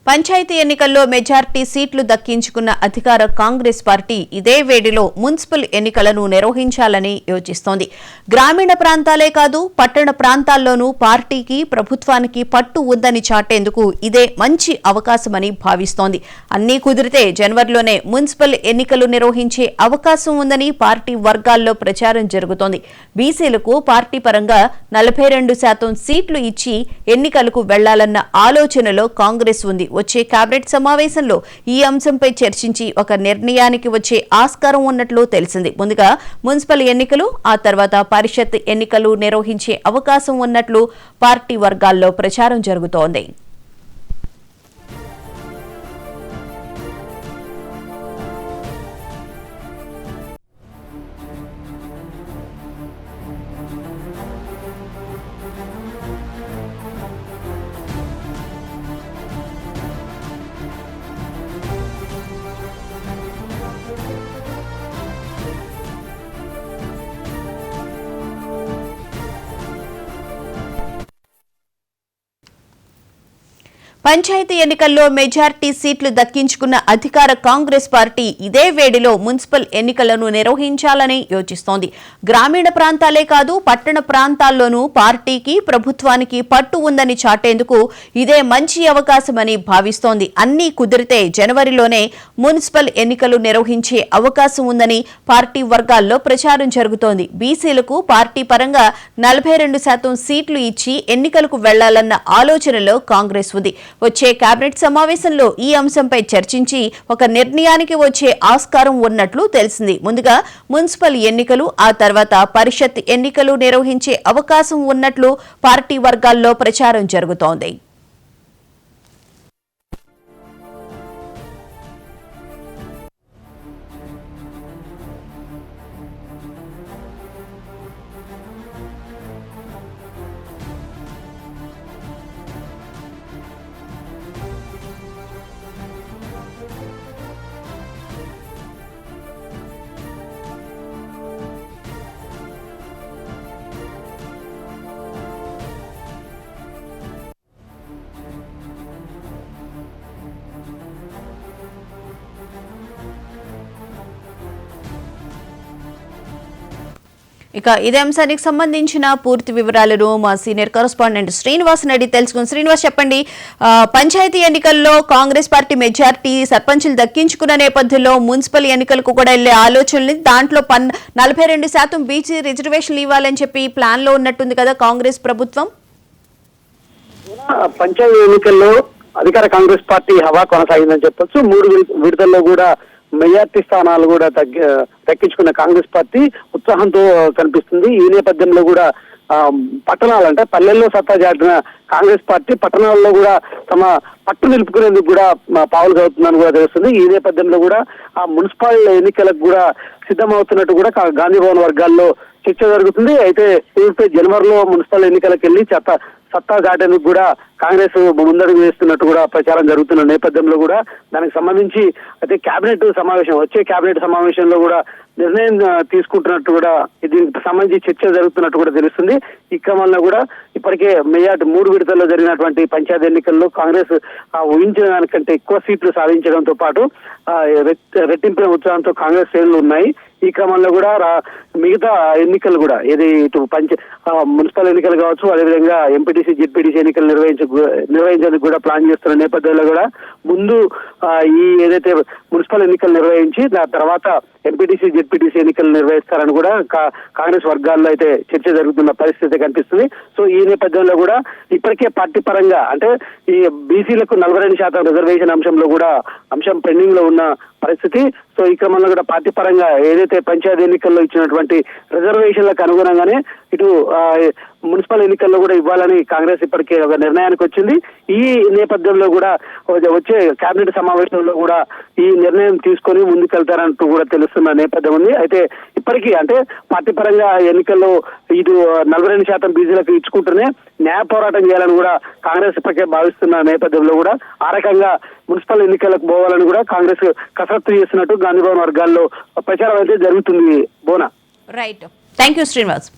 పంచాయతీ ఎన్నికల్లో మెజార్టీ సీట్లు దక్కించుకున్న అధికార కాంగ్రెస్ పార్టీ ఇదే వేడిలో మున్సిపల్ ఎన్నికలను నిర్వహించాలని యోచిస్తోంది. గ్రామీణ ప్రాంతాలే కాదు పట్టణ ప్రాంతాల్లోనూ పార్టీకి ప్రభుత్వానికి పట్టు ఉందని చాటేందుకు ఇదే మంచి అవకాశమని భావిస్తోంది. అన్నీ కుదిరితే జనవరిలోనే మున్సిపల్ ఎన్నికలు నిర్వహించే అవకాశం ఉందని పార్టీ వర్గాల్లో ప్రచారం జరుగుతోంది. బీసీలకు పార్టీ పరంగా 42% సీట్లు ఇచ్చి ఎన్నికలకు వెళ్లాలన్న ఆలోచనలో కాంగ్రెస్ ఉంది. వచ్చే కేబినెట్ సమావేశంలో ఈ అంశంపై చర్చించి ఒక నిర్ణయానికి వచ్చే ఆస్కారం ఉన్నట్లు తెలిసింది. ముందుగా మున్సిపల్ ఎన్నికలు, ఆ తర్వాత పరిషత్ ఎన్నికలు నిర్వహించే అవకాశం ఉన్నట్లు పార్టీ వర్గాల్లో ప్రచారం జరుగుతోంది. పంచాయతీ ఎన్నికల్లో మెజార్టీ సీట్లు దక్కించుకున్న అధికార కాంగ్రెస్ పార్టీ ఇదే వేడిలో మున్సిపల్ ఎన్నికలను నిర్వహించాలని యోచిస్తోంది. గ్రామీణ ప్రాంతాలే కాదు పట్టణ ప్రాంతాల్లోనూ పార్టీకి ప్రభుత్వానికి పట్టు ఉందని చాటేందుకు ఇదే మంచి అవకాశమని భావిస్తోంది. అన్నీ కుదిరితే జనవరిలోనే మున్సిపల్ ఎన్నికలు నిర్వహించే అవకాశం ఉందని పార్టీ వర్గాల్లో ప్రచారం జరుగుతోంది. బీసీలకు పార్టీ పరంగా 42% సీట్లు ఇచ్చి ఎన్నికలకు వెళ్లాలన్న ఆలోచనలో కాంగ్రెస్ ఉంది. వచ్చే కేబినెట్ సమావేశంలో ఈ అంశంపై చర్చించి ఒక నిర్ణయానికి వచ్చే ఆస్కారం ఉన్నట్లు తెలిసింది. ముందుగా మున్సిపల్ ఎన్నికలు, ఆ తర్వాత పరిషత్ ఎన్నికలు నిర్వహించే అవకాశం ఉన్నట్లు పార్టీ వర్గాల్లో ప్రచారం జరుగుతోంది. ఇక ఇదే అంశానికి సంబంధించిన పూర్తి వివరాలను మా సీనియర్ కరెస్పాండెంట్ శ్రీనివాస్ అడిగి తెలుసుకుని. శ్రీనివాస్, చెప్పండి, పంచాయతీ ఎన్నికల్లో కాంగ్రెస్ పార్టీ మెజార్టీ సర్పంచులు దక్కించుకున్న నేపథ్యంలో మున్సిపల్ ఎన్నికలకు కూడా వెళ్లే ఆలోచనలు, దాంట్లో 42% బీసీ రిజర్వేషన్లు ఇవ్వాలని చెప్పి ప్లాన్ లో ఉన్నట్టుంది కదా కాంగ్రెస్ ప్రభుత్వం. పంచాయతీ ఎన్నికల్లో అధికార కాంగ్రెస్ పార్టీ హవా కొనసాగిందని చెప్పొచ్చు. 3 విడతల్లో కూడా మెజార్టీ స్థానాలు కూడా దక్కించుకున్న కాంగ్రెస్ పార్టీ ఉత్సాహంతో కనిపిస్తుంది. ఈ నేపథ్యంలో కూడా పట్టణాలంటే పల్లెల్లో సత్తా చాటిన కాంగ్రెస్ పార్టీ పట్టణాల్లో కూడా తమ పట్టు నిలుపుకునేందుకు కూడా పావులు చదువుతుందని కూడా తెలుస్తుంది. ఈ నేపథ్యంలో కూడా ఆ మున్సిపల్ ఎన్నికలకు కూడా సిద్ధమవుతున్నట్టు కూడా గాంధీ భవన్ వర్గాల్లో చర్చ జరుగుతుంది. అయితే జనవరిలో మున్సిపల్ ఎన్నికలకు వెళ్ళి సత్తా చాటేందుకు కూడా కాంగ్రెస్ ముందడుగు వేస్తున్నట్టు కూడా ప్రచారం జరుగుతున్న నేపథ్యంలో కూడా దానికి సంబంధించి అయితే వచ్చే కేబినెట్ సమావేశంలో కూడా నిర్ణయం తీసుకుంటున్నట్టు కూడా దీనికి సంబంధించి చర్చ జరుగుతున్నట్టు కూడా తెలుస్తుంది. ఈ క్రమంలో కూడా ఇప్పటికే మెజార్టీ 3 విడతల్లో జరిగినటువంటి పంచాయతీ ఎన్నికల్లో కాంగ్రెస్ ఊహించిన దానికంటే ఎక్కువ సీట్లు సాధించడంతో పాటు రెట్టింపిన ఉత్సాహంతో కాంగ్రెస్ శ్రేణులు ఉన్నాయి. ఈ క్రమంలో కూడా మిగతా ఎన్నికలు కూడా ఇటు మున్సిపల్ ఎన్నికలు కావచ్చు, అదేవిధంగా ఎంపీటీసీ జెడ్పీటీసీ ఎన్నికలు నిర్వహించేందుకు కూడా ప్లాన్ చేస్తున్న నేపథ్యంలో కూడా ముందు ఏదైతే మున్సిపల్ ఎన్నికలు నిర్వహించి దాని తర్వాత ఎంపీటీసీ జెడ్పీటీసీ ఎన్నికలు నిర్వహిస్తారని కూడా కాంగ్రెస్ వర్గాల్లో అయితే చర్చ జరుగుతున్న పరిస్థితి కనిపిస్తుంది. సో ఈ నేపథ్యంలో కూడా ఇప్పటికే పార్టీ పరంగా అంటే ఈ బీసీలకు 42% రిజర్వేషన్ అంశం పెండింగ్ లో ఉన్న పరిస్థితి. సో ఈ క్రమంలో కూడా పార్టీ పరంగా ఏదైతే పంచాయతీ ఎన్నికల్లో ఇచ్చినటువంటి రిజర్వేషన్లకు అనుగుణంగానే ఇటు మున్సిపల్ ఎన్నికల్లో కూడా ఇవ్వాలని కాంగ్రెస్ ఇప్పటికే ఒక నిర్ణయానికి వచ్చింది. ఈ నేపథ్యంలో కూడా వచ్చే కేబినెట్ సమావేశంలో కూడా ఈ నిర్ణయం తీసుకొని ముందుకెళ్తారంటూ కూడా తెలుస్తున్న నేపథ్యం ఉంది. అయితే ఇప్పటికీ అంటే పార్టీ పరంగా ఎన్నికల్లో ఇది 42% బీసీలకు ఇచ్చుకుంటూనే న్యాయ పోరాటం చేయాలని కూడా కాంగ్రెస్ ఇప్పటికే భావిస్తున్న నేపథ్యంలో కూడా ఆ రకంగా మున్సిపల్ ఎన్నికలకు పోవాలని కూడా కాంగ్రెస్ కసరత్తు చేస్తున్నట్టు గాంధీభవన్ వర్గాల్లో ప్రచారం అయితే జరుగుతుంది. బోనా. Right, thank you Srinivas.